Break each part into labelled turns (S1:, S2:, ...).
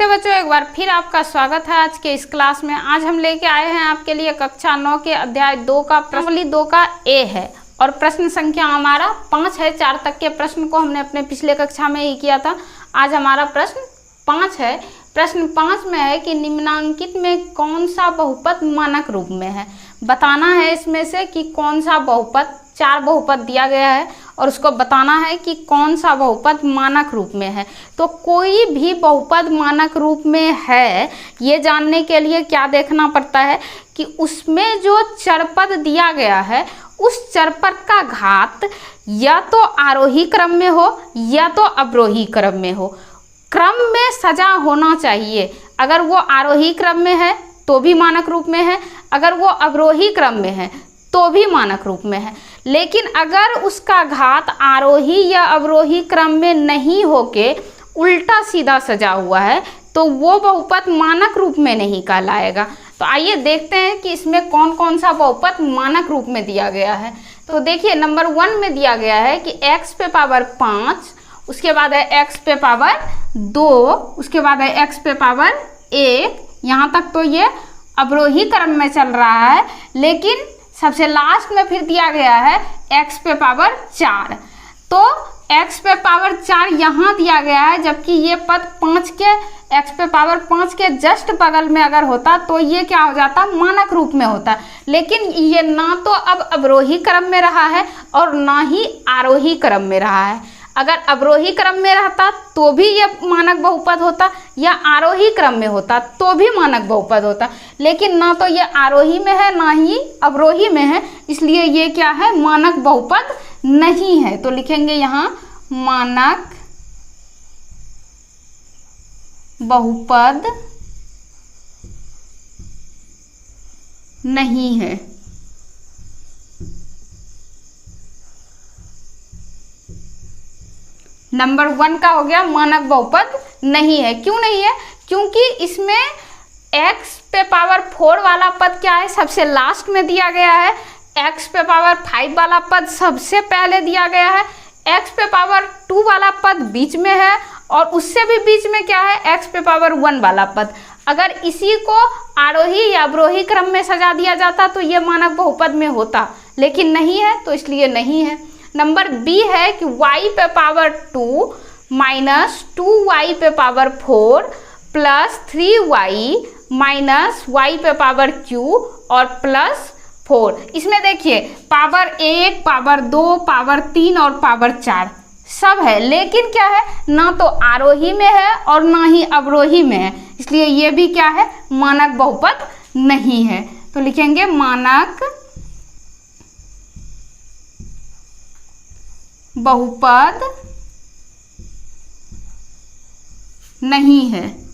S1: नमस्ते बच्चों, एक बार फिर आपका स्वागत है आज के इस क्लास में। आज हम लेके आए हैं आपके लिए कक्षा 9 के अध्याय 2 का प्रश्नावली 2 का ए है और प्रश्न संख्या हमारा 5 है। 4 तक के प्रश्न को हमने अपने पिछले कक्षा में ही किया था। आज हमारा प्रश्न 5 है। प्रश्न 5 में है कि निम्नांकित में कौन सा बहुपद मानक रूप में है। बताना है इसमें से कि कौन सा बहुपद, 4 बहुपद दिया गया है और उसको बताना है कि कौन सा बहुपद मानक रूप में है। तो कोई भी बहुपद मानक रूप में है, ये जानने के लिए क्या देखना पड़ता है कि उसमें जो चरपद दिया गया है उस चरपद का घात या तो आरोही क्रम में हो या तो अवरोही क्रम में हो। क्रम में सजा होना चाहिए। अगर वो आरोही क्रम में है तो भी मानक रूप में है, अगर वो अवरोही क्रम में है तो भी मानक रूप में है। लेकिन अगर उसका घात आरोही या अवरोही क्रम में नहीं होके उल्टा सीधा सजा हुआ है तो वो बहुपद मानक रूप में नहीं कहलाएगा। तो आइए देखते हैं कि इसमें कौन कौन सा बहुपद मानक रूप में दिया गया है। तो देखिए, नंबर 1 में दिया गया है कि x पे पावर 5, उसके बाद है x पे पावर 2, उसके बाद है x पे पावर 1। यहाँ तक तो ये अवरोही क्रम में चल रहा है, लेकिन सबसे लास्ट में फिर दिया गया है x पे पावर 4। तो x पे पावर 4 यहाँ दिया गया है, जबकि ये पद 5 के x पे पावर 5 के जस्ट बगल में अगर होता तो ये क्या हो जाता, मानक रूप में होता। लेकिन ये ना तो अब अवरोही क्रम में रहा है और ना ही आरोही क्रम में रहा है। अगर अवरोही क्रम में रहता तो भी ये मानक बहुपद होता, या आरोही क्रम में होता तो भी मानक बहुपद होता। लेकिन ना तो ये आरोही में है ना ही अवरोही में है, इसलिए ये क्या है, मानक बहुपद नहीं है। तो लिखेंगे यहाँ मानक बहुपद नहीं है। नंबर 1 का हो गया मानक बहुपद नहीं है। क्यों नहीं है? क्योंकि इसमें x पे पावर 4 वाला पद क्या है, सबसे लास्ट में दिया गया है। x पे पावर 5 वाला पद सबसे पहले दिया गया है। x पे पावर 2 वाला पद बीच में है और उससे भी बीच में क्या है, x पे पावर 1 वाला पद। अगर इसी को आरोही या अवरोही क्रम में सजा दिया जाता तो ये मानक बहुपद में होता, लेकिन नहीं है तो इसलिए नहीं है। नंबर बी है कि y पे पावर 2 माइनस 2y पे power 4 plus 3y minus y पे पावर q और प्लस 4। इसमें देखिए पावर 1, पावर 2, पावर 3 और पावर 4 सब है, लेकिन क्या है, ना तो आरोही में है और ना ही अवरोही में है, इसलिए ये भी क्या है, मानक बहुपद नहीं है। तो लिखेंगे मानक बहुपद नहीं है।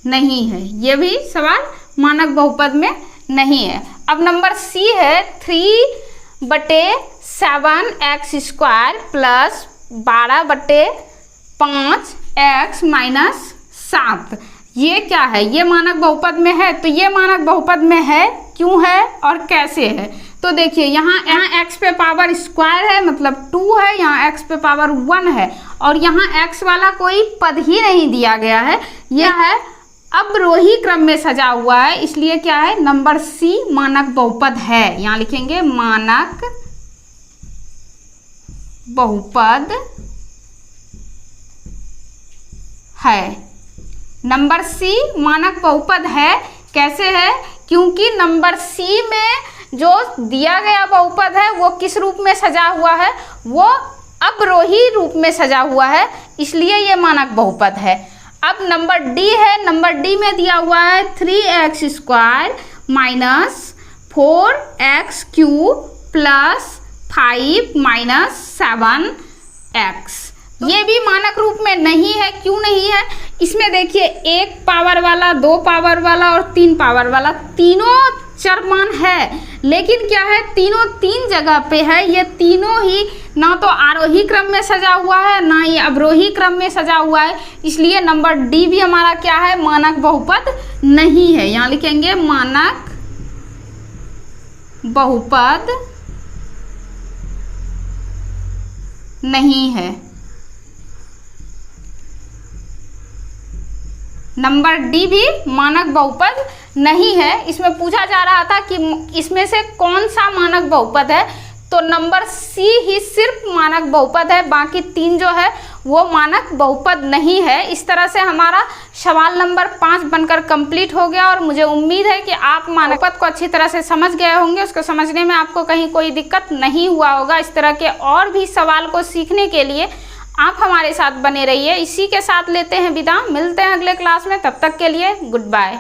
S1: नहीं है, ये भी सवाल मानक बहुपद में नहीं है। अब नंबर सी है 3/7x² प्लस 12/5x माइनस 7। ये क्या है, ये मानक बहुपद में है। तो ये मानक बहुपद में है, क्यों है और कैसे है। तो देखिए यहाँ x पे पावर स्क्वायर है, मतलब 2 है, यहाँ x पे पावर 1 है और यहाँ x वाला कोई पद ही नहीं दिया गया है। यह है अवरोही क्रम में सजा हुआ है, इसलिए क्या है, नंबर सी मानक बहुपद है। यहाँ लिखेंगे मानक बहुपद है। नंबर सी मानक बहुपद है। कैसे है? क्योंकि नंबर सी में जो दिया गया बहुपद है वो किस रूप में सजा हुआ है, वो अवरोही रूप में सजा हुआ है, इसलिए ये मानक बहुपद है। अब नंबर डी है। नंबर डी में दिया हुआ है 3x² minus 4x³ plus 5 minus 7x। ये भी मानक रूप में नहीं है। क्यों नहीं है? इसमें देखिए 1 पावर वाला, 2 पावर वाला और 3 पावर वाला तीनों चरमान है, लेकिन क्या है, तीनों 3 जगह पे है। ये तीनों ही ना तो आरोही क्रम में सजा हुआ है ना ही अवरोही क्रम में सजा हुआ है, इसलिए नंबर डी भी हमारा क्या है, मानक बहुपद नहीं है। यहाँ लिखेंगे मानक बहुपद नहीं है। नंबर डी भी मानक बहुपद नहीं है। इसमें पूछा जा रहा था कि इसमें से कौन सा मानक बहुपद है, तो नंबर सी ही सिर्फ मानक बहुपद है, बाकी 3 जो है वो मानक बहुपद नहीं है। इस तरह से हमारा सवाल नंबर 5 बनकर कंप्लीट हो गया और मुझे उम्मीद है कि आप मानक बहुपद को अच्छी तरह से समझ गए होंगे। उसको समझने में आपको कहीं कोई दिक्कत नहीं हुआ होगा। इस तरह के और भी सवाल को सीखने के लिए आप हमारे साथ बने रहिए। इसी के साथ लेते हैं विदा, मिलते हैं अगले क्लास में, तब तक के लिए गुड बाय।